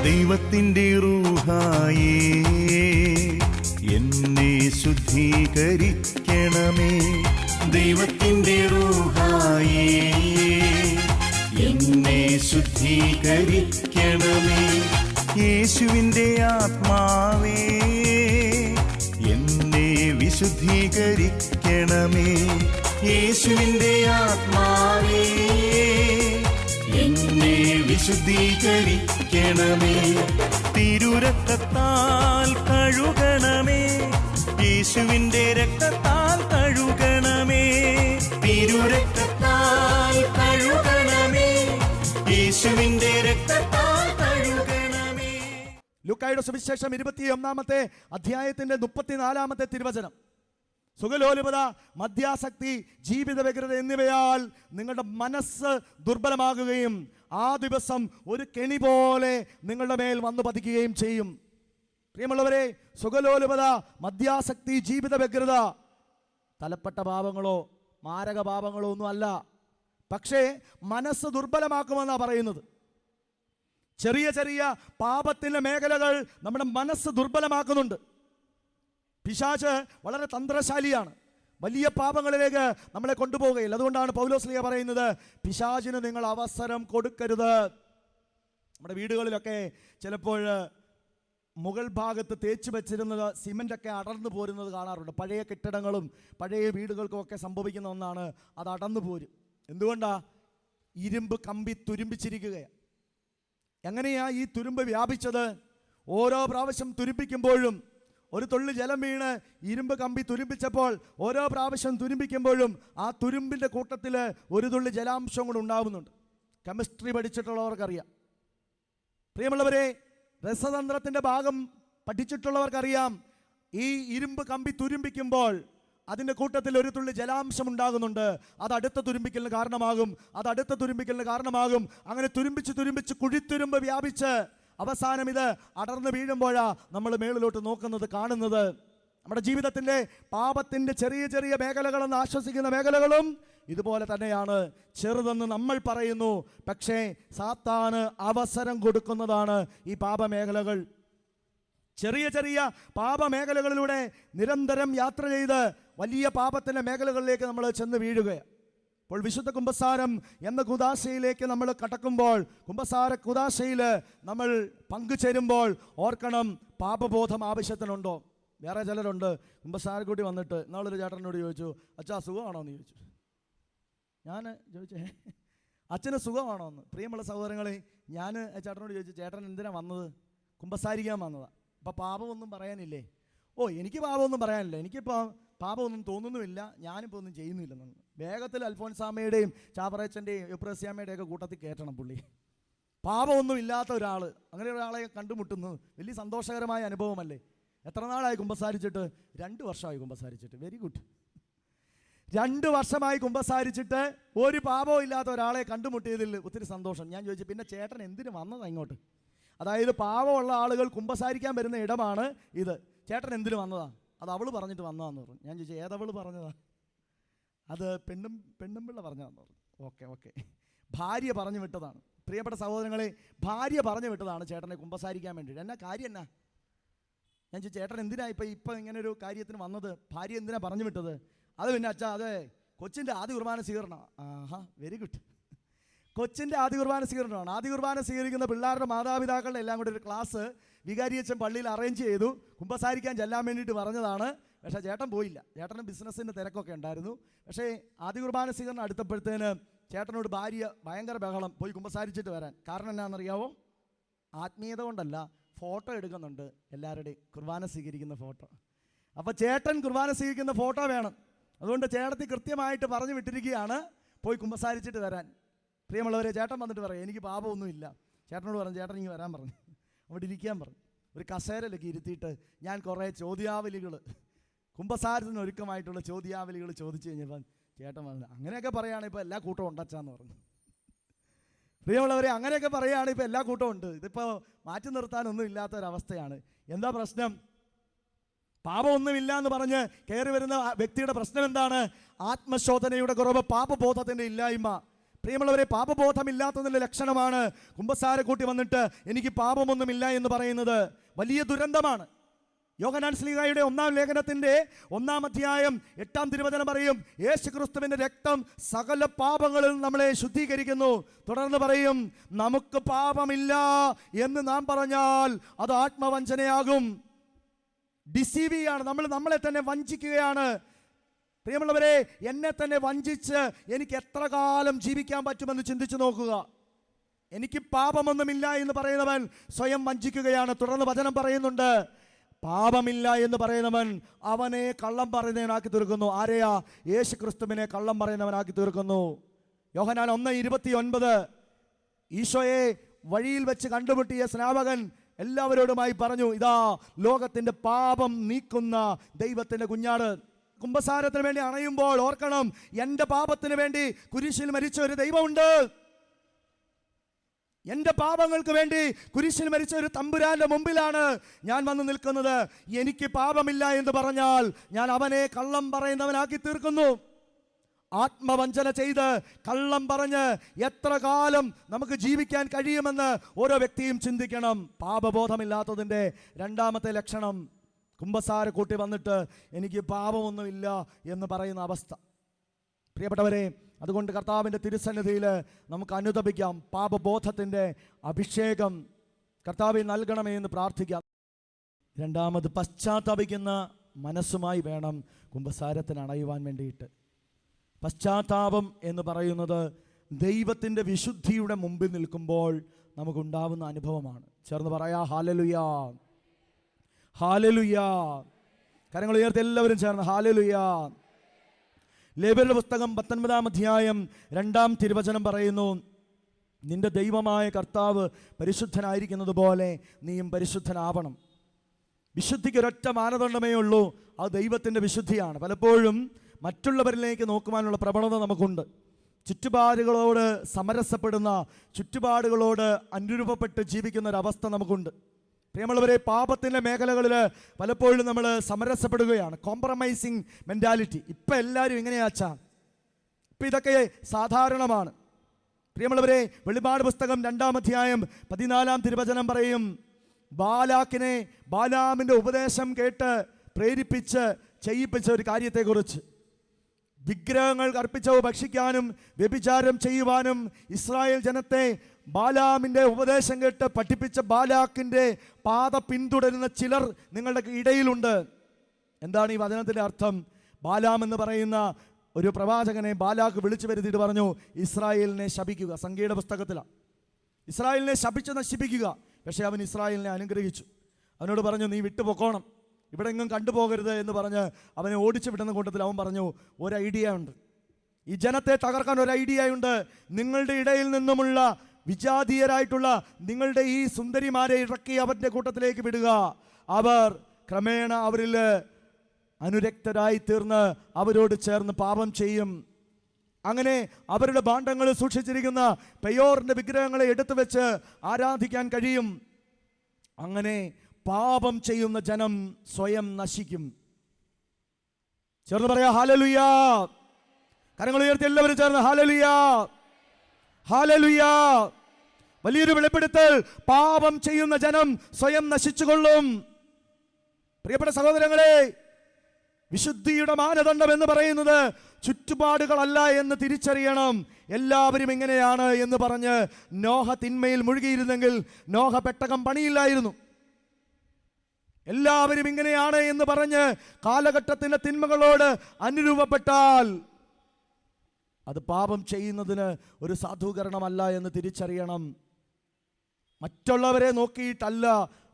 ദൈവത്തിൻ്റെ റൂഹായേ എന്നെ ശുദ്ധീകരിക്കണമേ. ദൈവത്തിൻ്റെ റൂഹായേ എന്നെ ശുദ്ധീകരിക്കണമേ. യേശുവിൻ്റെ ആത്മാവേ എന്നെ വിശുദ്ധീകരിക്കണമേ. യേശുവിൻ്റെ ആത്മാവേ എന്നെ വിശുദ്ധീകരിക്കണമേ. തിരുരക്തത്താൽ കഴുകണമേ. യേശുവിൻ്റെ രക്തത്താൽ കഴുകണമേ. തിരുരക്തത്താൽ കഴുകണമേ. യേശുവിൻ്റെ രക്തത്താൽ കഴുകണമേ. ലൂക്കായുടെ സുവിശേഷം 21-ാമത്തെ അധ്യായത്തിന്റെ 34-ാമത്തെ തിരുവചനം. സുഖലോലുപത, മദ്യാസക്തി, ജീവിത വ്യഗ്രത എന്നിവയാൽ നിങ്ങളുടെ മനസ്സ് ദുർബലമാകുകയും ആ ദിവസം ഒരു കെണി പോലെ നിങ്ങളുടെ മേൽ വന്നു പതിക്കുകയും ചെയ്യും. പ്രിയമുള്ളവരെ, സുഖലോലുപത, മദ്യാസക്തി, ജീവിത വ്യഗ്രത തലപ്പെട്ട പാപങ്ങളോ മാരക പാപങ്ങളോ ഒന്നും അല്ല. പക്ഷേ മനസ്സ് ദുർബലമാക്കുമെന്നാണ് പറയുന്നത്. ചെറിയ ചെറിയ പാപത്തിൻ്റെ മേഖലകൾ നമ്മുടെ മനസ്സ് ദുർബലമാക്കുന്നുണ്ട്. പിശാച് വളരെ തന്ത്രശാലിയാണ്. വലിയ പാപങ്ങളിലേക്ക് നമ്മളെ കൊണ്ടുപോവുകയില്ല. അതുകൊണ്ടാണ് പൗലോസ് ശ്ലീഹ പറയുന്നത്, പിശാചിന് നിങ്ങൾ അവസരം കൊടുക്കരുത്. നമ്മുടെ വീടുകളിലൊക്കെ ചിലപ്പോൾ മുകൾ ഭാഗത്ത് തേച്ച് വെച്ചിരുന്നത് സിമെൻ്റൊക്കെ അടർന്നു പോരുന്നത് കാണാറുണ്ട്. പഴയ കെട്ടിടങ്ങളും പഴയ വീടുകൾക്കുമൊക്കെ സംഭവിക്കുന്ന ഒന്നാണ്, അത് അടർന്നു പോരും. എന്തുകൊണ്ടാണ്? ഇരുമ്പ് കമ്പി തുരുമ്പിച്ചിരിക്കുകയാണ്. എങ്ങനെയാ ഈ തുരുമ്പ് വ്യാപിച്ചത്? ഓരോ പ്രാവശ്യം തുരുമ്പിക്കുമ്പോഴും ഒരു തുള്ളി ജലം വീണ് ഇരുമ്പ് കമ്പി തുരുമ്പിച്ചപ്പോൾ ഓരോ പ്രാവശ്യം തുരുമ്പിക്കുമ്പോഴും ആ തുരുമ്പിൻ്റെ കൂട്ടത്തിൽ ഒരു തുള്ളി ജലാംശം കൂടെ ഉണ്ടാവുന്നുണ്ട്. കെമിസ്ട്രി പഠിച്ചിട്ടുള്ളവർക്കറിയാം. പ്രിയമുള്ളവരെ, രസതന്ത്രത്തിൻ്റെ ഭാഗം പഠിച്ചിട്ടുള്ളവർക്കറിയാം, ഈ ഇരുമ്പ് കമ്പി തുരുമ്പിക്കുമ്പോൾ അതിൻ്റെ കൂട്ടത്തിൽ ഒരു തുള്ളി ജലാംശം ഉണ്ടാകുന്നുണ്ട്. അത് അടുത്ത തുരുമ്പിക്കലിന് കാരണമാകും. അങ്ങനെ തുരുമ്പിച്ച് കുഴിത്തുരുമ്പ് വ്യാപിച്ച് അവസാനം ഇത് അടർന്നു വീഴുമ്പോഴാണ് നമ്മൾ മേളിലോട്ട് നോക്കുന്നത്, കാണുന്നത്. നമ്മുടെ ജീവിതത്തിൻ്റെ പാപത്തിൻ്റെ ചെറിയ ചെറിയ മേഖലകളെന്ന് ആശ്വസിക്കുന്ന മേഖലകളും ഇതുപോലെ തന്നെയാണ്. ചെറുതെന്ന് നമ്മൾ പറയുന്നു, പക്ഷേ സാത്താന് അവസരം കൊടുക്കുന്നതാണ് ഈ പാപമേഖലകൾ. ചെറിയ ചെറിയ പാപമേഖലകളിലൂടെ നിരന്തരം യാത്ര ചെയ്ത് വലിയ പാപത്തിൻ്റെ മേഖലകളിലേക്ക് നമ്മൾ ചെന്ന് വീഴുകയാണ്. അപ്പോൾ വിശുദ്ധ കുമ്പസാരം എന്ന കുദാശയിലേക്ക് നമ്മൾ കടക്കുമ്പോൾ, കുമ്പസാര കുദാശയിൽ നമ്മൾ പങ്കുചേരുമ്പോൾ ഓർക്കണം, പാപബോധം ആവശ്യത്തിനുണ്ടോ? വേറെ ചിലരുണ്ട്, കുമ്പസാരക്കൂട്ടി വന്നിട്ട് നാളൊരു ചേട്ടനോട് ചോദിച്ചു, അച്ഛാ സുഖമാണോ എന്ന് ചോദിച്ചു. ഞാൻ ചോദിച്ചേ അച്ഛന് സുഖമാണോ എന്ന്. പ്രിയമുള്ള സഹോദരങ്ങളെ, ഞാൻ ചേട്ടനോട് ചോദിച്ചു, ചേട്ടൻ എന്തിനാണ് വന്നത്? കുമ്പസാരിക്കാൻ വന്നതാണ്. അപ്പോൾ പാപമൊന്നും പറയാനില്ലേ? ഓ, എനിക്ക് പാപമൊന്നും പറയാനില്ല, എനിക്കിപ്പോൾ പാപമൊന്നും തോന്നുന്നുമില്ല, ഞാനിപ്പോൾ ഒന്നും ചെയ്യുന്നില്ലെന്ന്. വേഗത്തിൽ അൽഫോൻസാമയുടെയും ചാവറേച്ചൻ്റെയും എപ്രസ്യാമയുടെയും ഒക്കെ കൂട്ടത്തിൽ കയറ്റണം പുള്ളി. പാപമൊന്നും ഇല്ലാത്ത ഒരാൾ, അങ്ങനെ ഒരാളെ കണ്ടുമുട്ടുന്നത് വലിയ സന്തോഷകരമായ അനുഭവമല്ലേ? എത്ര നാളായി കുമ്പസാരിച്ചിട്ട്? 2 വർഷമായി കുമ്പസാരിച്ചിട്ട്. Very good. 2 വർഷമായി കുമ്പസാരിച്ചിട്ട് ഒരു പാപവും ഇല്ലാത്ത ഒരാളെ കണ്ടുമുട്ടിയതിൽ ഒത്തിരി സന്തോഷം. ഞാൻ ചോദിച്ചു, പിന്നെ ചേട്ടൻ എന്തിനു വന്നതാണ് ഇങ്ങോട്ട്? അതായത് പാവമുള്ള ആളുകൾ കുമ്പസാരിക്കാൻ വരുന്ന ഇടമാണ് ഇത്. ചേട്ടൻ എന്തിനു വന്നതാ? അത് അവൾ പറഞ്ഞിട്ട് വന്നതാന്ന് പറഞ്ഞു. ഞാൻ ചോദിച്ചു, ഏതവള് പറഞ്ഞതാ? അത് പെണ്ണുമ്പിള്ള പറഞ്ഞതാന്ന് പറഞ്ഞു. ഓക്കെ, ഭാര്യ പറഞ്ഞു വിട്ടതാണ്. പ്രിയപ്പെട്ട സഹോദരങ്ങളെ, ഭാര്യ പറഞ്ഞു വിട്ടതാണ് ചേട്ടനെ കുമ്പസാരിക്കാൻ വേണ്ടിയിട്ട്. എന്നാ കാര്യം എന്നാ? ഞാൻ ചോദിച്ചു, ചേട്ടൻ എന്തിനാ ഇപ്പം ഇങ്ങനെ ഒരു കാര്യത്തിന് വന്നത്? ഭാര്യ എന്തിനാ പറഞ്ഞു വിട്ടത്? അത് പിന്നെ അച്ഛാ, അതെ കൊച്ചിൻ്റെ ആദ്യ കുർബാന സ്വീകരണം. ആഹാ, വെരി ഗുഡ്. കൊച്ചിൻ്റെ ആദ്യ കുർബാന സ്വീകരണമാണ്. ആദ്യ കുർബാന സ്വീകരിക്കുന്ന പിള്ളേരുടെ മാതാപിതാക്കളുടെ എല്ലാം കൂടി ഒരു ക്ലാസ് വികാരിയച്ഛൻ പള്ളിയിൽ അറേഞ്ച് ചെയ്തു. കുമ്പസാരിക്കാൻ ചെല്ലാൻ വേണ്ടിയിട്ട് പറഞ്ഞതാണ്. പക്ഷേ ചേട്ടൻ പോയില്ല. ചേട്ടന് ബിസിനസ്സിൻ്റെ തിരക്കൊക്കെ ഉണ്ടായിരുന്നു. പക്ഷേ ആദ്യ കുർബാന സ്വീകരണം അടുത്തപ്പോഴത്തേന് ചേട്ടനോട് ഭാര്യ ഭയങ്കര ബഹളം, പോയി കുമ്പസാരിച്ചിട്ട് വരാൻ. കാരണം എന്നാണെന്നറിയാവോ? ആത്മീയത കൊണ്ടല്ല, ഫോട്ടോ എടുക്കുന്നുണ്ട് എല്ലാവരുടെയും കുർബാന സ്വീകരിക്കുന്ന ഫോട്ടോ. അപ്പോൾ ചേട്ടൻ കുർബാന സ്വീകരിക്കുന്ന ഫോട്ടോ വേണം. അതുകൊണ്ട് ചേട്ടത്തി കൃത്യമായിട്ട് പറഞ്ഞു വിട്ടിരിക്കുകയാണ്, പോയി കുമ്പസാരിച്ചിട്ട് വരാൻ. പ്രിയമുള്ളവരെ, ചേട്ടൻ വന്നിട്ട് പറയും, എനിക്ക് പാപമൊന്നുമില്ല. ചേട്ടനോട് പറഞ്ഞു, ചേട്ടൻ ഇങ്ങനെ വരാൻ പറഞ്ഞു, അവിടെ ഇരിക്കാൻ പറഞ്ഞു. ഒരു കസേരയിലേക്ക് ഇരുത്തിയിട്ട് ഞാൻ കുറേ ചോദ്യാവലികൾ, കുമ്പസാരത്തിന് ഒരുക്കമായിട്ടുള്ള ചോദ്യാവലികൾ ചോദിച്ചു കഴിഞ്ഞപ്പോൾ ചേട്ടൻ പറഞ്ഞു, അങ്ങനെയൊക്കെ പറയുകയാണ് ഇപ്പോൾ എല്ലാ കൂട്ടവും ഉണ്ടച്ചാന്ന് പറഞ്ഞു. പ്രിയമുള്ളവരെ, അങ്ങനെയൊക്കെ പറയുകയാണ് ഇപ്പോൾ എല്ലാ കൂട്ടവും ഉണ്ട്. ഇതിപ്പോൾ മാറ്റി നിർത്താനൊന്നും ഇല്ലാത്തൊരവസ്ഥയാണ്. എന്താ പ്രശ്നം? പാപമൊന്നുമില്ല എന്ന് പറഞ്ഞ് കയറി വരുന്ന വ്യക്തിയുടെ പ്രശ്നം എന്താണ്? ആത്മശോധനയുടെ കുറവ്, പാപബോധത്തിൻ്റെ ഇല്ലായ്മ. പ്രിയമുള്ളവരെ, പാപബോധമില്ലാത്തതിൻ്റെ ലക്ഷണമാണ് കുമ്പസാരക്കൂട്ടി വന്നിട്ട് എനിക്ക് പാപമൊന്നുമില്ല എന്ന് പറയുന്നത്. വലിയ ദുരന്തമാണ്. യോഹന്നാൻ ശ്ലീഹായുടെ 1-ാം ലേഖനത്തിൻ്റെ 1-ാം അധ്യായം 8-ാം തിരുവചനം പറയും, യേശുക്രിസ്തുവിൻ്റെ രക്തം സകല പാപങ്ങളിൽ നമ്മളെ ശുദ്ധീകരിക്കുന്നു. തുടർന്ന് പറയും, നമുക്ക് പാപമില്ല എന്ന് നാം പറഞ്ഞാൽ അത് ആത്മവഞ്ചനയാകും. ഡിസീവിയാണ്, നമ്മളെ തന്നെ വഞ്ചിക്കുകയാണ്. പ്രിയമുള്ളവരെ, എന്നെ തന്നെ വഞ്ചിച്ച് എനിക്ക് എത്ര കാലം ജീവിക്കാൻ പറ്റുമെന്ന് ചിന്തിച്ചു നോക്കുക. എനിക്ക് പാപമൊന്നുമില്ല എന്ന് പറയുന്നവൻ സ്വയം വഞ്ചിക്കുകയാണ്. തുടർന്ന് വചനം പറയുന്നുണ്ട്, പാപമില്ല എന്ന് പറയുന്നവൻ അവനെ കള്ളം പറയുന്നവനാക്കി തീർക്കുന്നു. ആരെയാ? യേശു ക്രിസ്തുവിനെ കള്ളം പറയുന്നവനാക്കി തീർക്കുന്നു. യോഹന്നാൻ 1:29 ഈശോയെ വഴിയിൽ വെച്ച് കണ്ടുമുട്ടിയ സ്നാപകൻ എല്ലാവരോടുമായി പറഞ്ഞു, ഇതാ ലോകത്തിന്റെ പാപം നീക്കുന്ന ദൈവത്തിന്റെ കുഞ്ഞാട്. കുമ്പസാരത്തിന് വേണ്ടി അണയുമ്പോൾ ഓർക്കണം, എൻ്റെ പാപത്തിന് വേണ്ടി കുരിശിൽ മരിച്ച ഒരു ദൈവമുണ്ട്. എൻ്റെ പാപങ്ങൾക്ക് വേണ്ടി കുരിശിൽ മരിച്ച ഒരു തമ്പുരാന്റെ മുമ്പിലാണ് ഞാൻ വന്ന് നിൽക്കുന്നത്. എനിക്ക് പാപമില്ല എന്ന് പറഞ്ഞാൽ ഞാൻ അവനെ കള്ളം പറയുന്നവനാക്കി തീർക്കുന്നു. ആത്മവഞ്ചന ചെയ്ത് കള്ളം പറഞ്ഞ് എത്ര കാലം നമുക്ക് ജീവിക്കാൻ കഴിയുമെന്ന് ഓരോ വ്യക്തിയും ചിന്തിക്കണം. പാപബോധമില്ലാത്തതിൻ്റെ 2-ാമത്തെ ലക്ഷണം, കുമ്പസാരക്കൂട്ടി വന്നിട്ട് എനിക്ക് പാപമൊന്നുമില്ല എന്ന് പറയുന്ന അവസ്ഥ. പ്രിയപ്പെട്ടവരെ, അതുകൊണ്ട് കർത്താവിൻ്റെ തിരുസന്നിധിയിൽ നമുക്ക് അനുതപിക്കാം. പാപബോധത്തിൻ്റെ അഭിഷേകം കർത്താവിൽ നൽകണമേ എന്ന് പ്രാർത്ഥിക്കാം. 2-ാമത്, പശ്ചാത്താപിക്കുന്ന മനസ്സുമായി വേണം കുമ്പസാരത്തിന് അണയുവാൻ വേണ്ടിയിട്ട്. പശ്ചാത്താപം എന്ന് പറയുന്നത് ദൈവത്തിൻ്റെ വിശുദ്ധിയുടെ മുമ്പിൽ നിൽക്കുമ്പോൾ നമുക്കുണ്ടാവുന്ന അനുഭവമാണ്. ചേർന്ന് പറയാ ഹല്ലേലൂയാ, ഹല്ലേലൂയാ. കരങ്ങൾ ഉയർത്തി എല്ലാവരും ചേർന്ന് ഹല്ലേലൂയാ. ലേവ്യരുടെ പുസ്തകം 19-ാം അധ്യായം 2-ാം തിരുവചനം പറയുന്നു, നിന്റെ ദൈവമായ കർത്താവ് പരിശുദ്ധനായിരിക്കുന്നത് പോലെ നീയും പരിശുദ്ധനാവണം. വിശുദ്ധിക്ക് ഒരൊറ്റ മാനദണ്ഡമേ ഉള്ളൂ, അത് ദൈവത്തിൻ്റെ വിശുദ്ധിയാണ്. പലപ്പോഴും മറ്റുള്ളവരിലേക്ക് നോക്കുവാനുള്ള പ്രവണത നമുക്കുണ്ട്. ചുറ്റുപാടുകളോട് സമരസപ്പെടുന്ന, ചുറ്റുപാടുകളോട് അനുരൂപപ്പെട്ട് ജീവിക്കുന്ന ഒരവസ്ഥ നമുക്കുണ്ട്. പ്രിയമുള്ളവരെ, പാപത്തിൻ്റെ മേഖലകളിൽ പലപ്പോഴും നമ്മൾ സമരസപ്പെടുകയാണ്. Compromising mentality. ഇപ്പം എല്ലാവരും എങ്ങനെയാച്ചാ, ഇപ്പം ഇതൊക്കെ സാധാരണമാണ്. പ്രിയമുള്ളവരെ, വെളിപാട് പുസ്തകം 2-ാം അധ്യായം 14-ാം തിരുവചനം പറയും, ബാലാക്കിനെ ബാലാമിൻ്റെ ഉപദേശം കേട്ട് പ്രേരിപ്പിച്ച് ചെയ്യിപ്പിച്ച ഒരു കാര്യത്തെക്കുറിച്ച്. വിഗ്രഹങ്ങൾ അർപ്പിച്ചവ ഭക്ഷിക്കാനും വ്യഭിചാരം ചെയ്യുവാനും ഇസ്രായേൽ ജനത്തെ ബാലാമിൻ്റെ ഉപദേശം കേട്ട് പഠിപ്പിച്ച ബാലാക്കിൻ്റെ പാത പിന്തുടരുന്ന ചിലർ നിങ്ങളുടെ ഇടയിലുണ്ട്. എന്താണ് ഈ വചനത്തിൻ്റെ അർത്ഥം? ബാലാം എന്ന് പറയുന്ന ഒരു പ്രവാചകനെ ബാലാക്ക് വിളിച്ചു വരുത്തിയിട്ട് പറഞ്ഞു, ഇസ്രായേലിനെ ശപിക്കുക. സംഖ്യയുടെ പുസ്തകത്തിലാണ്. ഇസ്രായേലിനെ ശപിച്ച് നശിപ്പിക്കുക. പക്ഷേ അവൻ ഇസ്രായേലിനെ അനുഗ്രഹിച്ചു. അവനോട് പറഞ്ഞു, നീ വിട്ടുപൊക്കോണം, ഇവിടെ എങ്ങും കണ്ടുപോകരുത് എന്ന് പറഞ്ഞ് അവനെ ഓടിച്ചു വിടുന്ന കൂട്ടത്തിൽ അവൻ പറഞ്ഞു, ഒരു ഐഡിയ ഉണ്ട്, ഈ ജനത്തെ തകർക്കാൻ ഒരു ഐഡിയ ഉണ്ട്. നിങ്ങളുടെ ഇടയിൽ നിന്നുമുള്ള വിജാതീയരായിട്ടുള്ള നിങ്ങളുടെ ഈ സുന്ദരിമാരെ ഇറക്കി അവരുടെ കൂട്ടത്തിലേക്ക് വിടുക. അവർ ക്രമേണ അവരിൽ അനുരക്തരായി തീർന്ന് അവരോട് ചേർന്ന് പാപം ചെയ്യും. അങ്ങനെ അവരുടെ ഭാണ്ഡങ്ങൾ സൂക്ഷിച്ചിരിക്കുന്ന പെയോറിന്റെ വിഗ്രഹങ്ങളെ എടുത്തു വെച്ച് ആരാധിക്കാൻ കഴിയും. അങ്ങനെ പാപം ചെയ്യുന്ന ജനം സ്വയം നശിക്കും. ചേർന്ന് പറയാ ഹല്ലേലൂയാ. കരങ്ങൾ ഉയർത്തി എല്ലാവരും ചേർന്ന് ഹല്ലേലൂയാ, ഹല്ലേലൂയാ. വലിയൊരു വെളിപ്പെടുത്തൽ. പാപം ചെയ്യുന്ന ജനം സ്വയം നശിച്ചുകൊള്ളും. പ്രിയപ്പെട്ട സഹോദരങ്ങളെ, വിശുദ്ധിയുടെ മാനദണ്ഡം എന്ന് പറയുന്നത് ചുറ്റുപാടുകളല്ല എന്ന് തിരിച്ചറിയണം. എല്ലാവരും ഇങ്ങനെയാണ് എന്ന് പറഞ്ഞ് നോഹ തിന്മയിൽ മുഴുകിയിരുന്നെങ്കിൽ നോഹ പെട്ടകം പണിയില്ലായിരുന്നു. എല്ലാവരും ഇങ്ങനെയാണ് എന്ന് പറഞ്ഞ് കാലഘട്ടത്തിന്റെ തിന്മകളോട് അനുരൂപപ്പെട്ടാൽ അത് പാപം ചെയ്യുന്നതിന് ഒരു സാധൂകരണമല്ല എന്ന് തിരിച്ചറിയണം. മറ്റുള്ളവരെ നോക്കിയിട്ടല്ല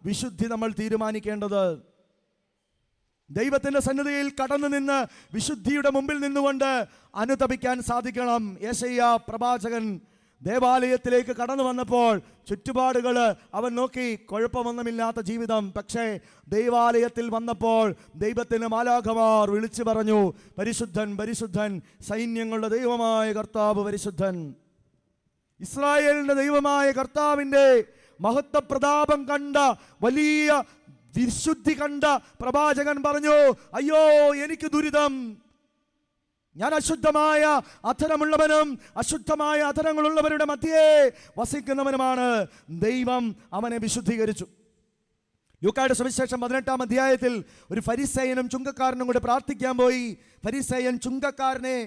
വിശുദ്ധി നമ്മൾ തീരുമാനിക്കേണ്ടത്. ദൈവത്തിന്റെ സന്നിധിയിൽ കടന്നു നിന്ന് വിശുദ്ധിയുടെ മുമ്പിൽ നിന്നുകൊണ്ട് അനുതപിക്കാൻ സാധിക്കണം. യെശയ്യാ പ്രവാചകൻ ദേവാലയത്തിലേക്ക് കടന്നു വന്നപ്പോൾ ചുറ്റുപാടുകൾ അവൻ നോക്കി, കുഴപ്പമൊന്നുമില്ലാത്ത ജീവിതം. പക്ഷേ ദൈവാലയത്തിൽ വന്നപ്പോൾ ദൈവത്തിന് മാലാഖമാർ വിളിച്ചു പറഞ്ഞു, പരിശുദ്ധൻ പരിശുദ്ധൻ, സൈന്യങ്ങളുടെ ദൈവമായ കർത്താവ് പരിശുദ്ധൻ. ഇസ്രായേലിന്റെ ദൈവമായ കർത്താവിൻ്റെ മഹത്വ പ്രതാപം കണ്ട, വലിയ വിശുദ്ധി കണ്ട പ്രവാചകൻ പറഞ്ഞു, അയ്യോ എനിക്ക് ദുരിതം, ഞാൻ അശുദ്ധമായ അധരമുള്ളവനും അശുദ്ധമായ അധരങ്ങളുള്ളവരുടെ മധ്യേ വസിക്കുന്നവനുമാണ്. ദൈവം അവനെ വിശുദ്ധീകരിച്ചു. ലൂക്കായുടെ സുവിശേഷം 18-ാം അധ്യായത്തിൽ ഒരു ഫരിസേയനും ചുങ്കക്കാരനും കൂടെ പ്രാർത്ഥിക്കാൻ പോയി. ഫരിസേയൻ ചുങ്കക്കാരനെ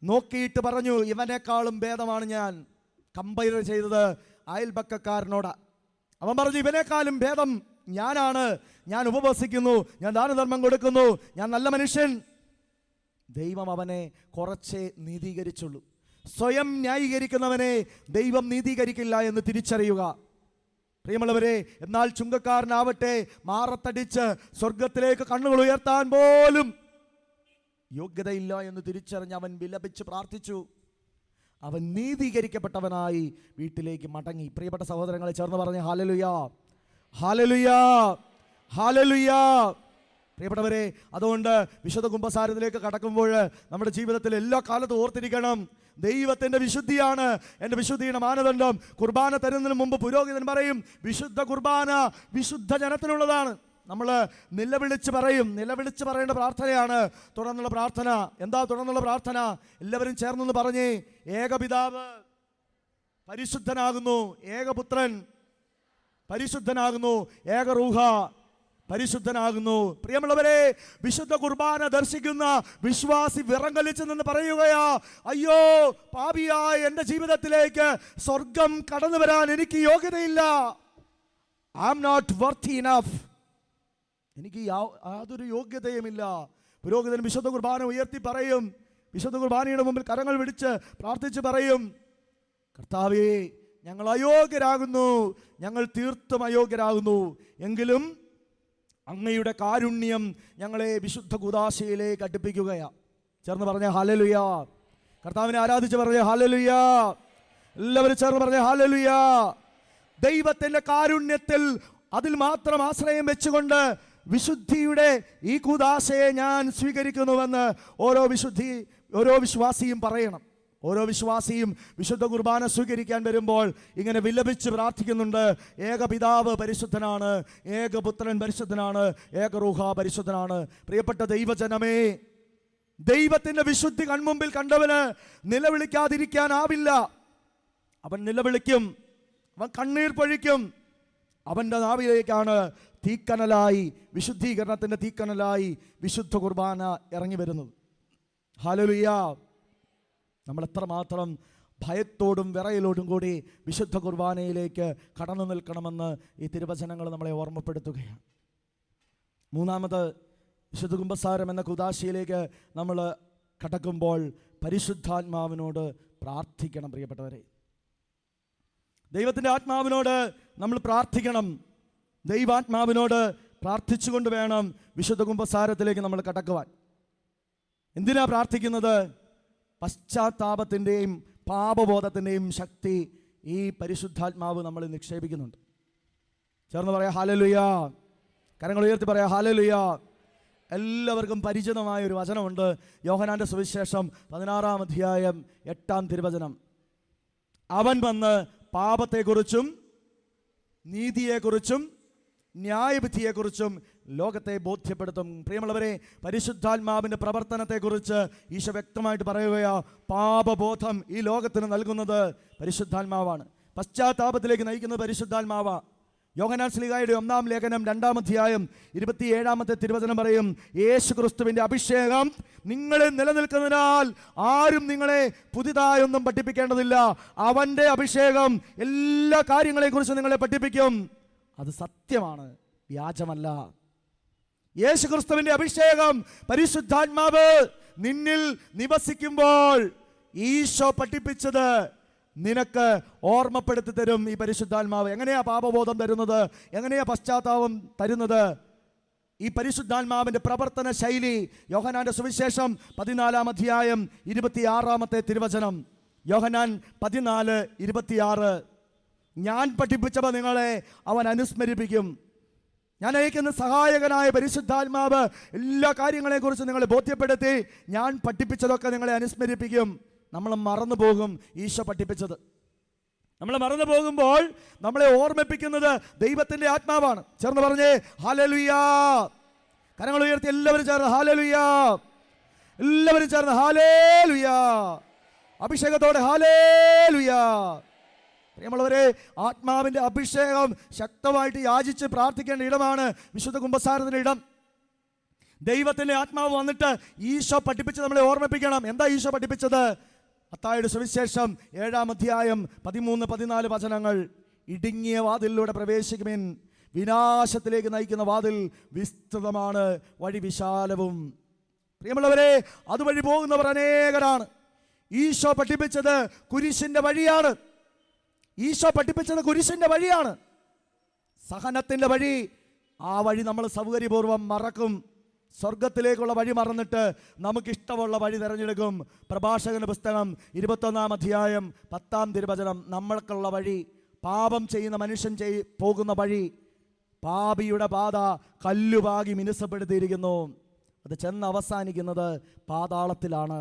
നോക്കിയിട്ട് പറഞ്ഞു, ഇവനേക്കാളും ഭേദമാണ് ഞാൻ. കമ്പയർ ചെയ്തത് അയൽപക്കക്കാരനോടാ. അവൻ പറഞ്ഞു, ഇവനേക്കാളും ഭേദം ഞാനാണ്. ഞാൻ ഉപവസിക്കുന്നു, ഞാൻ ദാനധർമ്മം കൊടുക്കുന്നു, ഞാൻ നല്ല മനുഷ്യൻ. ദൈവം അവനെ കുറച്ചേ നീതീകരിച്ചുള്ളൂ. സ്വയം ന്യായീകരിക്കുന്നവനെ ദൈവം നീതീകരിക്കില്ല എന്ന് തിരിച്ചറിയുക പ്രിയമുള്ളവരെ. എന്നാൽ ചുങ്കക്കാരനാവട്ടെ മാറത്തടിച്ച് സ്വർഗത്തിലേക്ക് കണ്ണുകൾ ഉയർത്താൻ പോലും യോഗ്യതയില്ല എന്ന് തിരിച്ചറിഞ്ഞ് അവൻ വിലപിച്ച് പ്രാർത്ഥിച്ചു. അവൻ നീതീകരിക്കപ്പെട്ടവനായി വീട്ടിലേക്ക് മടങ്ങി. പ്രിയപ്പെട്ട സഹോദരങ്ങളെ, ചേർന്ന് പറഞ്ഞ് ഹല്ലേലൂയ, ഹല്ലേലൂയ, ഹല്ലേലൂയ. പ്രിയപ്പെട്ടവരെ, അതുകൊണ്ട് വിശുദ്ധ കുമ്പസാരത്തിലേക്ക് കടക്കുമ്പോൾ നമ്മുടെ ജീവിതത്തിൽ എല്ലാ കാലത്തും ഓർത്തിരിക്കണം, ദൈവത്തിൻ്റെ വിശുദ്ധിയാണ് എൻ്റെ വിശുദ്ധിയുടെ മാനദണ്ഡം. കുർബാന തരുന്നതിന് മുമ്പ് പുരോഹിതൻ പറയും, വിശുദ്ധ കുർബാന വിശുദ്ധ ജനത്തിനുള്ളതാണ്. നമ്മൾ നിലവിളിച്ച് പറയേണ്ട പ്രാർത്ഥനയാണ് തുടർന്നുള്ള പ്രാർത്ഥന. എന്താ തുടർന്നുള്ള പ്രാർത്ഥന? എല്ലാവരും ചേർന്നൊന്ന് പറഞ്ഞേ, ഏകപിതാവ് പരിശുദ്ധനാകുന്നു, ഏകപുത്രൻ പരിശുദ്ധനാകുന്നു, ഏകറൂഹ പരിശുദ്ധനാകുന്നു. പ്രിയമുള്ളവരെ, വിശുദ്ധ കുർബാന ദർശിക്കുന്ന വിശ്വാസി വിറങ്ങലിച്ച് നിന്ന് പറയുകയാ, അയ്യോ പാപിയായ എൻ്റെ ജീവിതത്തിലേക്ക് സ്വർഗം കടന്നു വരാൻ എനിക്ക് യോഗ്യതയില്ല. I am not worthy enough. എനിക്ക് യാതൊരു യോഗ്യതയുമില്ല. പുരോഹിതൻ വിശുദ്ധ കുർബാന ഉയർത്തി പറയും, വിശുദ്ധ കുർബാനയുടെ മുമ്പിൽ കരങ്ങൾ പിടിച്ച് പ്രാർത്ഥിച്ച് പറയും, കർത്താവേ, ഞങ്ങൾ അയോഗ്യരാകുന്നു, ഞങ്ങൾ തീർത്തും അയോഗ്യരാകുന്നു. എങ്കിലും അങ്ങയുടെ കാരുണ്യം ഞങ്ങളെ വിശുദ്ധ കൂദാശയിലേക്ക് അടുപ്പിക്കുകയാണ്. ചേർന്ന് പറഞ്ഞ ഹല്ലേലൂയ. കർത്താവിനെ ആരാധിച്ച് പറഞ്ഞ ഹല്ലേലൂയ. എല്ലാവരും ചേർന്ന് പറഞ്ഞ ഹല്ലേലൂയ. ദൈവത്തിൻ്റെ കാരുണ്യത്തിൽ അതിൽ മാത്രം ആശ്രയം വെച്ചുകൊണ്ട് വിശുദ്ധിയുടെ ഈ കൂദാശയെ ഞാൻ സ്വീകരിക്കുന്നുവെന്ന് ഓരോ വിശ്വാസിയും പറയണം. ഓരോ വിശ്വാസിയും വിശുദ്ധ കുർബാന സ്വീകരിക്കാൻ വരുമ്പോൾ ഇങ്ങനെ വിലപിച്ച് പ്രാർത്ഥിക്കുന്നുണ്ട്, ഏകപിതാവ് പരിശുദ്ധനാണ്, ഏകപുത്രൻ പരിശുദ്ധനാണ്, ഏകറൂഹ പരിശുദ്ധനാണ്. പ്രിയപ്പെട്ട ദൈവജനമേ, ദൈവത്തിൻ്റെ വിശുദ്ധി കൺമുമ്പിൽ കണ്ടവന് നിലവിളിക്കാതിരിക്കാനാവില്ല. അവൻ നിലവിളിക്കും, അവൻ കണ്ണീർ പൊഴിക്കും. അവൻ്റെ നാവിലേക്കാണ് തീക്കനലായി, വിശുദ്ധീകരണത്തിൻ്റെ തീക്കനലായി വിശുദ്ധ കുർബാന ഇറങ്ങി വരുന്നത്. ഹല്ലേലൂയ. നമ്മൾ എത്രമാത്രം ഭയത്തോടും വിറയലോടും കൂടി വിശുദ്ധ കുർബാനയിലേക്ക് കടന്നു നിൽക്കണമെന്ന് ഈ തിരുവചനങ്ങൾ നമ്മളെ ഓർമ്മപ്പെടുത്തുകയാണ്. മൂന്നാമത്, വിശുദ്ധ കുമ്പസാരം എന്ന കൂദാശയിലേക്ക് നമ്മൾ കടക്കുമ്പോൾ പരിശുദ്ധാത്മാവിനോട് പ്രാർത്ഥിക്കണം. പ്രിയപ്പെട്ടവരെ, ദൈവത്തിൻ്റെ ആത്മാവിനോട് നമ്മൾ പ്രാർത്ഥിക്കണം. ദൈവാത്മാവിനോട് പ്രാർത്ഥിച്ചുകൊണ്ട് വേണം വിശുദ്ധ കുമ്പസാരത്തിലേക്ക് നമ്മൾ കടക്കുവാൻ. എന്തിനാ പ്രാർത്ഥിക്കുന്നത്? പശ്ചാത്താപത്തിൻ്റെയും പാപബോധത്തിൻ്റെയും ശക്തി ഈ പരിശുദ്ധാത്മാവ് നമ്മളിൽ നിക്ഷേപിക്കുന്നുണ്ട്. ചേർന്ന് പറയാം ഹല്ലേലൂയ. കരങ്ങൾ ഉയർത്തി പറയാം ഹല്ലേലൂയ. എല്ലാവർക്കും പരിചിതമായ ഒരു വചനമുണ്ട്, യോഹന്നാന്റെ സുവിശേഷം 16-ാം അധ്യായം 8-ാം തിരുവചനം. അവൻ വന്ന് പാപത്തെക്കുറിച്ചും നീതിയെക്കുറിച്ചും ന്യായവിധിയെക്കുറിച്ചും ലോകത്തെ ബോധ്യപ്പെടുത്തും. പ്രിയമുള്ളവരെ, പരിശുദ്ധാത്മാവിൻ്റെ പ്രവർത്തനത്തെക്കുറിച്ച് ഈശോ വ്യക്തമായിട്ട് പറയുകയാ, പാപബോധം ഈ ലോകത്തിന് നൽകുന്നത് പരിശുദ്ധാത്മാവാണ്. പശ്ചാത്താപത്തിലേക്ക് നയിക്കുന്നത് പരിശുദ്ധാത്മാവാ. യോഹന്നാൻ ശ്ലീഹായുടെ 1-ാം ലേഖനം 2-ാം അധ്യായം 27-ാമത്തെ തിരുവചനം പറയും, യേശു ക്രിസ്തുവിൻ്റെ അഭിഷേകം നിങ്ങളിൽ നിലനിൽക്കുന്നതിനാൽ ആരും നിങ്ങളെ പുതിയതായൊന്നും പഠിപ്പിക്കേണ്ടതില്ല. അവൻ്റെ അഭിഷേകം എല്ലാ കാര്യങ്ങളെക്കുറിച്ചും നിങ്ങളെ പഠിപ്പിക്കും. അത് സത്യമാണ്, വ്യാജമല്ല. യേശു ക്രിസ്തുവിൻ്റെ അഭിഷേകം, പരിശുദ്ധാത്മാവ് നിന്നിൽ നിവസിക്കുമ്പോൾ ഈശോ പഠിപ്പിച്ചത് നിനക്ക് ഓർമ്മപ്പെടുത്തി തരും ഈ പരിശുദ്ധാത്മാവ്. എങ്ങനെയാ പാപബോധം തരുന്നത്? എങ്ങനെയാ പശ്ചാത്താപം തരുന്നത്? ഈ പരിശുദ്ധാത്മാവിൻ്റെ പ്രവർത്തന ശൈലി യോഹന്നാന്റെ സുവിശേഷം 14-ാം അധ്യായം 26-ാമത്തെ തിരുവചനം. യോഹന്നാൻ 14:26. ഞാൻ പഠിപ്പിച്ചവ നിങ്ങളെ അവൻ അനുസ്മരിപ്പിക്കും. ഞാൻ അയക്കുന്ന സഹായകനായ പരിശുദ്ധാത്മാവ് എല്ലാ കാര്യങ്ങളെക്കുറിച്ച് നിങ്ങളെ ബോധ്യപ്പെടുത്തി ഞാൻ പഠിപ്പിച്ചതൊക്കെ നിങ്ങളെ അനുസ്മരിപ്പിക്കും. നമ്മൾ മറന്നു പോകും ഈശോ പഠിപ്പിച്ചത്. നമ്മൾ മറന്നു പോകുമ്പോൾ നമ്മളെ ഓർമ്മിപ്പിക്കുന്നത് ദൈവത്തിൻ്റെ ആത്മാവാണ്. ചേർന്ന് പറഞ്ഞേ ഹല്ലേലൂയ. കരങ്ങൾ ഉയർത്തി എല്ലാവരും ചേർന്ന് ഹല്ലേലൂയ. എല്ലാവരും ചേർന്ന് ഹല്ലേലൂയാ, അഭിഷേകത്തോടെ ഹല്ലേലൂയാ. പ്രിയമുള്ളവരെ, ആത്മാവിന്റെ അഭിഷേകം ശക്തമായിട്ട് യാചിച്ച് പ്രാർത്ഥിക്കേണ്ട ഇടമാണ് വിശുദ്ധ കുമ്പസാരത്തിന്റെ ഇടം. ദൈവത്തിന്റെ ആത്മാവ് വന്നിട്ട് ഈശോ പഠിപ്പിച്ച് നമ്മളെ ഓർമ്മിപ്പിക്കണം. എന്താ ഈശോ പഠിപ്പിച്ചത്? മത്തായിയുടെ സുവിശേഷം 7-ാം അധ്യായം 13-14 വചനങ്ങൾ. ഇടുങ്ങിയ വാതിലിലൂടെ പ്രവേശിക്കുവിൻ, വിനാശത്തിലേക്ക് നയിക്കുന്ന വാതിൽ വിസ്തൃതമാണ്, വഴി വിശാലവും. പ്രിയമുള്ളവരെ, അതുവഴി പോകുന്നവർ അനേകരാണ്. ഈശോ പഠിപ്പിച്ചത് കുരിശിന്റെ വഴിയാണ്. ഈശോ പഠിപ്പിച്ചത് കുരിശിന്റെ വഴിയാണ്, സഹനത്തിന്റെ വഴി. ആ വഴി നമ്മൾ സൗകര്യപൂർവ്വം മറക്കും. സ്വർഗത്തിലേക്കുള്ള വഴി മറന്നിട്ട് നമുക്കിഷ്ടമുള്ള വഴി തിരഞ്ഞെടുക്കും. പ്രഭാഷകന്റെ പുസ്തകം 21-ാം അധ്യായം 10-ാം തിരുവചനം. നമ്മൾക്കുള്ള വഴി, പാപം ചെയ്യുന്ന മനുഷ്യൻ പോകുന്ന വഴി, പാപിയുടെ പാത കല്ലുപാകി മിനുസപ്പെടുത്തിയിരിക്കുന്നു. അത് ചെന്ന് അവസാനിക്കുന്നത് പാതാളത്തിലാണ്.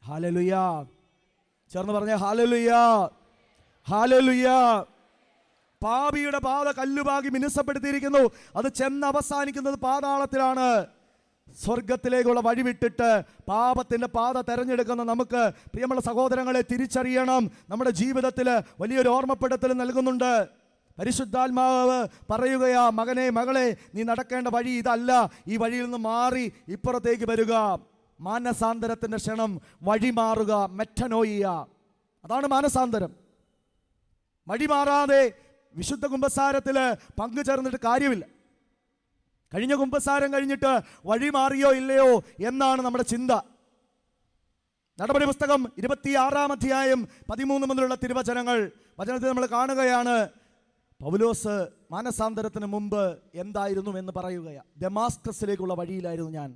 ഹല്ലേലൂയാ, ചേർന്ന് പറഞ്ഞ ഹല്ലേലൂയാ, ഹല്ലേലൂയാ. പാപിയുടെ പാത കല്ലുപാകി മിനുസപ്പെടുത്തിയിരിക്കുന്നു. അത് ചെന്ന് അവസാനിക്കുന്നത് പാതാളത്തിലാണ്. സ്വർഗത്തിലേക്കുള്ള വഴി വിട്ടിട്ട് പാപത്തിൻ്റെ പാത തെരഞ്ഞെടുക്കുന്ന നമുക്ക്, പ്രിയമുള്ള സഹോദരങ്ങളെ, തിരിച്ചറിയണം. നമ്മുടെ ജീവിതത്തിൽ വലിയൊരു ഓർമ്മപ്പെടുത്തൽ നൽകുന്നുണ്ട്. പരിശുദ്ധാത്മാവ് പറയുകയാ, മകനെ മകളെ, നീ നടക്കേണ്ട വഴി ഇതല്ല, ഈ വഴിയിൽ നിന്ന് മാറി ഇപ്പുറത്തേക്ക് വരിക. മാനസാന്തരത്തിൻ്റെ ക്ഷണം, വഴി മാറുക, മെറ്റനോയിയ. അതാണ് മാനസാന്തരം. വഴി മാറാതെ വിശുദ്ധ കുമ്പസാരത്തിൽ പങ്കുചേർന്നിട്ട് കാര്യമില്ല. കഴിഞ്ഞ കുമ്പസാരം കഴിഞ്ഞിട്ട് വഴി മാറിയോ ഇല്ലയോ എന്നാണ് നമ്മുടെ ചിന്ത. നടപടി പുസ്തകം 26-ാം അധ്യായം 13 മുതലുള്ള തിരുവചനങ്ങൾ. വചനത്തിൽ നമ്മൾ കാണുകയാണ്, പൗലോസ് മാനസാന്തരത്തിന് മുമ്പ് എന്തായിരുന്നു എന്ന് പറയുകയാണ്. ദമാസ്കസിലേക്കുള്ള വഴിയിലായിരുന്നു ഞാൻ.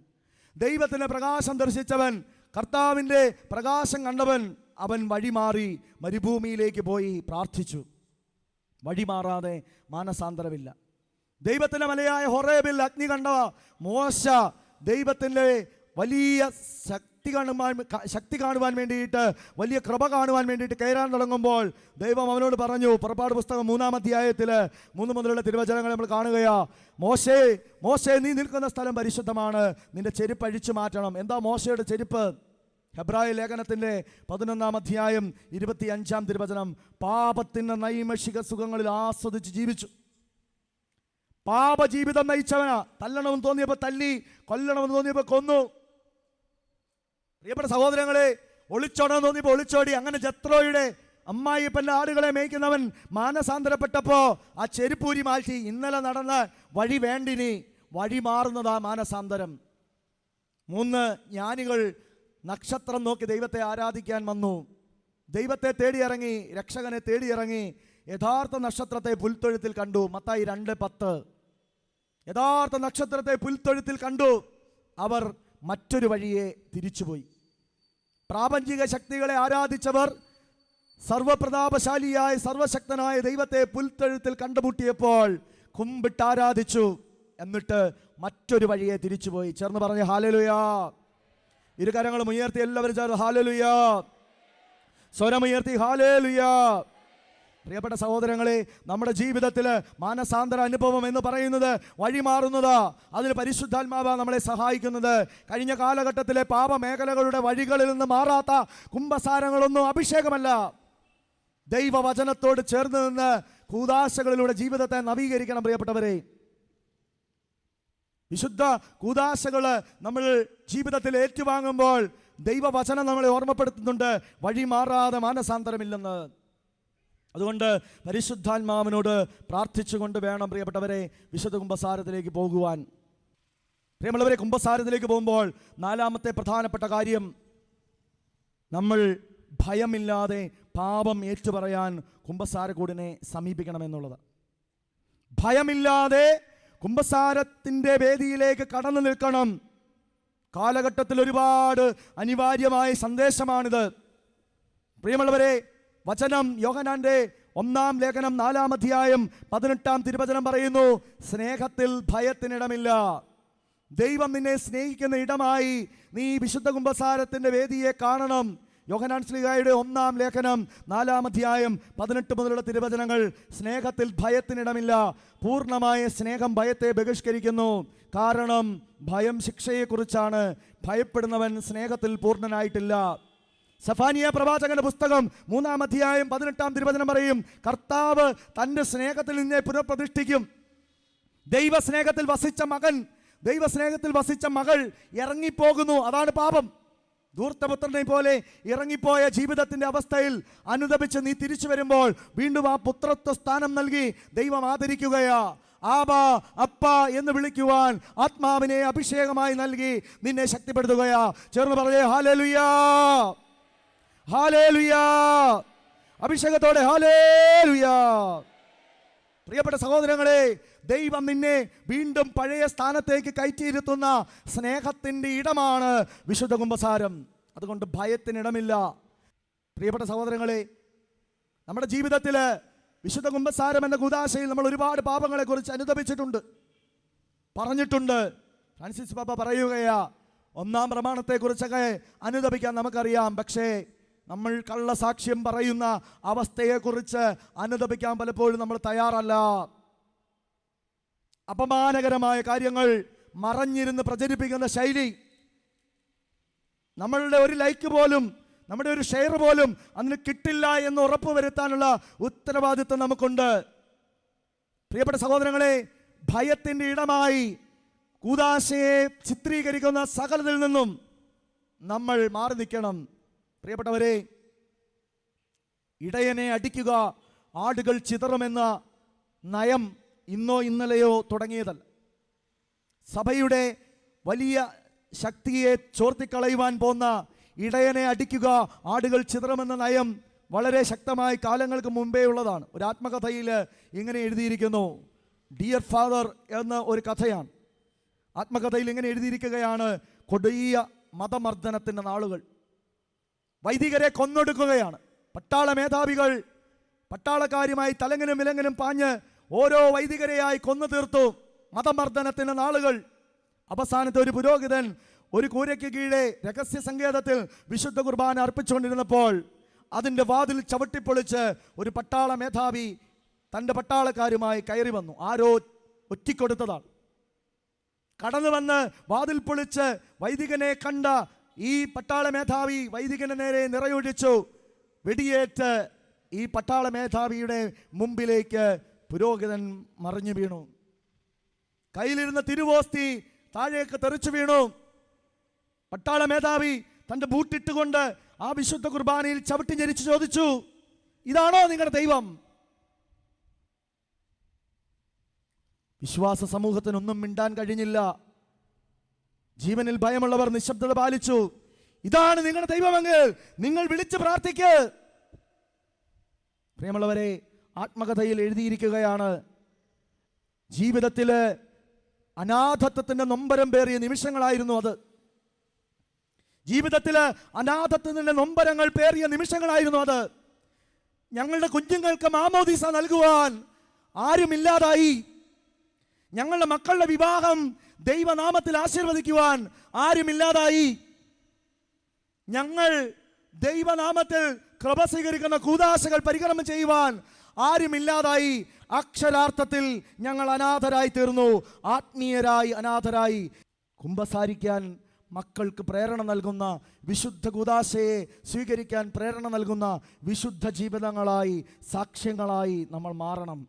ദൈവത്തിൻ്റെ പ്രകാശം ദർശിച്ചവൻ, കർത്താവിൻ്റെ പ്രകാശം കണ്ടവൻ, അവൻ വഴിമാറി മരുഭൂമിയിലേക്ക് പോയി പ്രാർത്ഥിച്ചു. വഴിമാറാതെ മാനസാന്തരമില്ല. ദൈവത്തിൻ്റെ മലയായ ഹൊറേബിൽ അഗ്നി കണ്ട മോശ ദൈവത്തിൻ്റെ വലിയ ശക്തി കാണുവാൻ വേണ്ടിയിട്ട്, വലിയ കൃപ കാണുവാൻ വേണ്ടിയിട്ട് കയറാൻ തുടങ്ങുമ്പോൾ ദൈവം അവനോട് പറഞ്ഞു. പുറപ്പാട് പുസ്തകം 3-ാം അധ്യായത്തിൽ 3 മുതലുള്ള തിരുവചനങ്ങൾ നമ്മൾ കാണുകയാ. മോശേ, മോശേ, നീ നിൽക്കുന്ന സ്ഥലം പരിശുദ്ധമാണ്, നിന്റെ ചെരുപ്പ് അഴിച്ചു മാറ്റണം. എന്താ മോശയുടെ ചെരുപ്പ്? ഹെബ്രായ ലേഖനത്തിൻ്റെ 11-ാം അധ്യായം 25-ാം തിരുവചനം. പാപത്തിൻ്റെ നൈമിഷിക സുഖങ്ങളിൽ ആസ്വദിച്ച് ജീവിച്ചു. പാപജീവിതം നയിച്ചവനാ. തല്ലണമെന്ന് തോന്നിയപ്പോൾ തല്ലി, കൊല്ലണമെന്ന് തോന്നിയപ്പോൾ കൊന്നു. പ്രിയപ്പെട്ട സഹോദരങ്ങളെ, ഒളിച്ചോടാൻ തോന്നിയപ്പോൾ ഒളിച്ചോടി. അങ്ങനെ ജത്രോയുടെ അമ്മായിപ്പൻ്റെ ആടുകളെ മേയ്ക്കുന്നവൻ മാനസാന്തരപ്പെട്ടപ്പോൾ ആ ചെരുപ്പൂരി മാറ്റി. ഇന്നലെ നടന്ന വഴി വേണ്ടിനി, വഴി മാറുന്നതാ മാനസാന്തരം. 3 ജ്ഞാനികൾ നക്ഷത്രം നോക്കി ദൈവത്തെ ആരാധിക്കാൻ വന്നു. ദൈവത്തെ തേടിയിറങ്ങി, രക്ഷകനെ തേടിയിറങ്ങി. യഥാർത്ഥ നക്ഷത്രത്തെ പുൽത്തൊഴുത്തിൽ കണ്ടു. മത്തായി 2:10. യഥാർത്ഥ നക്ഷത്രത്തെ പുൽത്തൊഴുത്തിൽ കണ്ടു. അവർ മറ്റൊരു വഴിയെ തിരിച്ചുപോയി. പ്രാപഞ്ചിക ശക്തികളെ ആരാധിച്ചവർ സർവപ്രതാപശാലിയായ സർവശക്തനായ ദൈവത്തെ പുൽത്തൊഴുത്തിൽ കണ്ടുമുട്ടിയപ്പോൾ കുമ്പിട്ട് ആരാധിച്ചു. എന്നിട്ട് മറ്റൊരു വഴിയെ തിരിച്ചുപോയി. ചേർന്ന് പറഞ്ഞ് ഹല്ലേലൂയാ. ഇരുകരങ്ങളും ഉയർത്തി എല്ലാവരും ചേർന്ന് ഹല്ലേലൂയാ. സ്വരമുയർത്തി ഹല്ലേലൂയാ. പ്രിയപ്പെട്ട സഹോദരങ്ങളെ, നമ്മുടെ ജീവിതത്തിൽ മാനസാന്തര അനുഭവം എന്ന് പറയുന്നത് വഴിമാറുന്നതാ. അതിന് പരിശുദ്ധാത്മാവാ നമ്മളെ സഹായിക്കുന്നത്. കഴിഞ്ഞ കാലഘട്ടത്തിലെ പാപമേഖലകളുടെ വഴികളിൽ നിന്ന് മാറാത്ത കുമ്പസാരങ്ങളൊന്നും അഭിഷേകമല്ല. ദൈവവചനത്തോട് ചേർന്ന് നിന്ന് കൂദാശകളിലൂടെ ജീവിതത്തെ നവീകരിക്കണം. പ്രിയപ്പെട്ടവരെ, വിശുദ്ധ കൂദാശകൾ നമ്മൾ ജീവിതത്തിൽ ഏറ്റുവാങ്ങുമ്പോൾ ദൈവവചനം നമ്മളെ ഓർമ്മപ്പെടുത്തുന്നുണ്ട്, വഴി മാറാതെ മാനസാന്തരമില്ലെന്ന്. അതുകൊണ്ട് പരിശുദ്ധാത്മാവിനോട് പ്രാർത്ഥിച്ചുകൊണ്ട് വേണം പ്രിയപ്പെട്ടവരെ വിശുദ്ധ കുമ്പസാരത്തിലേക്ക് പോകുവാൻ. പ്രിയമുള്ളവരെ, കുമ്പസാരത്തിലേക്ക് പോകുമ്പോൾ 4-ാമത്തെ പ്രധാനപ്പെട്ട കാര്യം, നമ്മൾ ഭയമില്ലാതെ പാപം ഏറ്റുപറയാൻ കുമ്പസാരക്കൂടിനെ സമീപിക്കണമെന്നുള്ളത്. ഭയമില്ലാതെ കുമ്പസാരത്തിൻ്റെ വേദിയിലേക്ക് കടന്നു നിൽക്കണം. കാലഘട്ടത്തിൽ ഒരുപാട് അനിവാര്യമായ സന്ദേശമാണിത്. പ്രിയമുള്ളവരെ, വചനം യോഹന്നാന്റെ 1-ാം ലേഖനം 4-ാം അധ്യായം 18-ാം തിരുവചനം പറയുന്നു, സ്നേഹത്തിൽ ഭയത്തിനിടമില്ല. ദൈവം നിന്നെ സ്നേഹിക്കുന്ന ഇടമായി നീ വിശുദ്ധ കുമ്പസാരത്തിൻ്റെ വേദിയെ കാണണം. യോഹന്നാൻ ശ്ലീഹായുടെ 1-ാം ലേഖനം 4-ാം അധ്യായം 18 മുതലുള്ള തിരുവചനങ്ങൾ, സ്നേഹത്തിൽ ഭയത്തിനിടമില്ല, പൂർണ്ണമായ സ്നേഹം ഭയത്തെ ബഹിഷ്കരിക്കുന്നു, കാരണം ഭയം ശിക്ഷയെക്കുറിച്ചാണ്, ഭയപ്പെടുന്നവൻ സ്നേഹത്തിൽ പൂർണ്ണനായിട്ടില്ല. സഫാനിയ പ്രവാചകന്റെ പുസ്തകം 3-ാം അധ്യായം 18-ാം തിരുവചനം പറയും, കർത്താവ് തൻ്റെ സ്നേഹത്തിൽ നിന്നെ പുനഃപ്രതിഷ്ഠിക്കും. ദൈവസ്നേഹത്തിൽ വസിച്ച മകൾ ഇറങ്ങിപ്പോകുന്നു, അതാണ് പാപം. ധൂർത്തപുത്രനെ പോലെ ഇറങ്ങിപ്പോയ ജീവിതത്തിന്റെ അവസ്ഥയിൽ അനുദപിച്ച് നീ തിരിച്ചു വരുമ്പോൾ വീണ്ടും ആ പുത്രത്വ സ്ഥാനം നൽകി ദൈവം ആദരിക്കുകയാ. ആബാ, അപ്പ എന്ന് വിളിക്കുവാൻ ആത്മാവിനെ അഭിഷേകമായി നൽകി നിന്നെ ശക്തിപ്പെടുത്തുകയാ. ചേർന്ന് പറയേ ഹല്ലേലൂയാ, ഹല്ലേലൂയാ, അഭിഷേകത്തോടെ ഹല്ലേലൂയാ. പ്രിയപ്പെട്ട സഹോദരങ്ങളെ, ദൈവം നിന്നെ വീണ്ടും പഴയ സ്ഥാനത്തേക്ക് കയറ്റിയിരുത്തുന്ന സ്നേഹത്തിൻ്റെ ഇടമാണ് വിശുദ്ധ കുമ്പസാരം. അതുകൊണ്ട് ഭയത്തിനിടമില്ല. പ്രിയപ്പെട്ട സഹോദരങ്ങളെ, നമ്മുടെ ജീവിതത്തിൽ വിശുദ്ധ കുമ്പസാരം എന്ന കൂദാശയിൽ നമ്മൾ ഒരുപാട് പാപങ്ങളെക്കുറിച്ച് അനുദപിച്ചിട്ടുണ്ട്, പറഞ്ഞിട്ടുണ്ട്. ഫ്രാൻസിസ് പാപ്പ പറയുകയാ, 1-ാം പ്രമാണത്തെക്കുറിച്ചൊക്കെ അനുദപിക്കാൻ നമുക്കറിയാം, പക്ഷേ നമ്മൾ കള്ളസാക്ഷ്യം പറയുന്ന അവസ്ഥയെക്കുറിച്ച് അനുദപിക്കാൻ പലപ്പോഴും നമ്മൾ തയ്യാറല്ല. അപമാനകരമായ കാര്യങ്ങൾ മറഞ്ഞിരുന്ന് പ്രചരിപ്പിക്കുന്ന ശൈലി, നമ്മളുടെ ഒരു ലൈക്ക് പോലും, നമ്മുടെ ഒരു ഷെയർ പോലും അതിന് കിട്ടില്ല എന്ന് ഉറപ്പുവരുത്താനുള്ള ഉത്തരവാദിത്വം നമുക്കുണ്ട്. പ്രിയപ്പെട്ട സഹോദരങ്ങളെ, ഭയത്തിൻ്റെ ഇടമായി കൂദാശയെ ചിത്രീകരിക്കുന്ന സകലത്തിൽ നിന്നും നമ്മൾ മാറി നിൽക്കണം. പ്രിയപ്പെട്ടവരെ, ഇടയനെ അടിക്കുക, ആടുകൾ ചിതറുമെന്ന നയം ഇന്നോ ഇന്നലെയോ തുടങ്ങിയതല്ല. സഭയുടെ വലിയ ശക്തിയെ ചോർത്തിക്കളയുവാൻ പോന്ന ഇടയനെ അടിക്കുക, ആടുകൾ ചിതറുമെന്ന നയം വളരെ ശക്തമായി കാലങ്ങൾക്ക് മുമ്പേ ഉള്ളതാണ്. ഒരു ആത്മകഥയിൽ ഇങ്ങനെ എഴുതിയിരിക്കുന്നു. ഡിയർ ഫാദർ എന്ന ഒരു കഥയാണ്. ആത്മകഥയിൽ ഇങ്ങനെ എഴുതിയിരിക്കുകയാണ്, കൊടിയ മതമർദ്ദനത്തിൻ്റെ നാളുകൾ. വൈദികരെ കൊന്നൊടുക്കുകയാണ്. പട്ടാള മേധാവികൾ പട്ടാളക്കാരുമായി തലങ്ങനും വിലങ്ങനും പാഞ്ഞ് ഓരോ വൈദികരെയായി കൊന്നു തീർത്തു. മതമർദ്ദനത്തിൻ്റെ നാളുകൾ. അവസാനത്തെ ഒരു പുരോഹിതൻ ഒരു കൂരയ്ക്ക് കീഴെ രഹസ്യ സങ്കേതത്തിൽ വിശുദ്ധ കുർബാന അർപ്പിച്ചുകൊണ്ടിരുന്നപ്പോൾ അതിൻ്റെ വാതിൽ ചവിട്ടിപ്പൊളിച്ച് ഒരു പട്ടാള മേധാവി തൻ്റെ പട്ടാളക്കാരുമായി കയറി വന്നു. ആരോ ഒറ്റിക്കൊടുത്തതാണ്. കടന്നു വന്ന് വാതിൽ പൊളിച്ച് വൈദികനെ കണ്ട ഈ പട്ടാള മേധാവി വൈദികന് നേരെ നിറയൊഴിച്ചു. വെടിയേറ്റ് ഈ പട്ടാള മേധാവിയുടെ മുമ്പിലേക്ക് പുരോഹിതൻ മറിഞ്ഞു വീണു. കയ്യിലിരുന്ന തിരുവോസ്തി താഴേക്ക് തെറിച്ചു വീണു. പട്ടാള മേധാവി തൻ്റെ ബൂട്ടിട്ടുകൊണ്ട് ആ വിശുദ്ധ കുർബാനയിൽ ചവിട്ടി ഞെരിച്ച് ചോദിച്ചു, ഇതാണോ നിങ്ങളുടെ ദൈവം? വിശ്വാസ സമൂഹത്തിനൊന്നും മിണ്ടാൻ കഴിഞ്ഞില്ല. ജീവനിൽ ഭയമുള്ളവർ നിശബ്ദത പാലിച്ചു. ഇതാണ് നിങ്ങളുടെ ദൈവമെങ്കിൽ നിങ്ങൾ വിളിച്ച് പ്രാർത്ഥിക്ക്. പ്രിയമുള്ളവരെ, ആത്മകഥയിൽ എഴുതിയിരിക്കുകയാണ്, ജീവിതത്തിൽ അനാഥത്വത്തിൻ്റെ നൊമ്പരം പേറിയ നിമിഷങ്ങളായിരുന്നു അത്. ജീവിതത്തിൽ അനാഥത്വത്തിൻ്റെ നൊമ്പരങ്ങൾ പേറിയ നിമിഷങ്ങളായിരുന്നു അത്. ഞങ്ങളുടെ കുഞ്ഞുങ്ങൾക്ക് മാമോദീസ നൽകുവാൻ ആരുമില്ലാതായി. ഞങ്ങളുടെ മക്കളുടെ വിവാഹം ദൈവനാമത്തിൽ ആശീർവദിക്കുവാൻ ആരുമില്ലാതായി. ഞങ്ങൾ ദൈവനാമത്തിൽ കൃപ സ്വീകരിക്കുന്ന കൂദാശകൾ പരികർമ്മം ചെയ്യുവാൻ ആരുമില്ലാതായി. അക്ഷരാർത്ഥത്തിൽ ഞങ്ങൾ അനാഥരായി തീർന്നു, ആത്മീയരായി അനാഥരായി. കുമ്പസാരിക്കാൻ മക്കൾക്ക് പ്രേരണ നൽകുന്ന, വിശുദ്ധ കൂദാശയെ സ്വീകരിക്കാൻ പ്രേരണ നൽകുന്ന വിശുദ്ധ ജീവിതങ്ങളായി, സാക്ഷ്യങ്ങളായി നമ്മൾ മാറണം.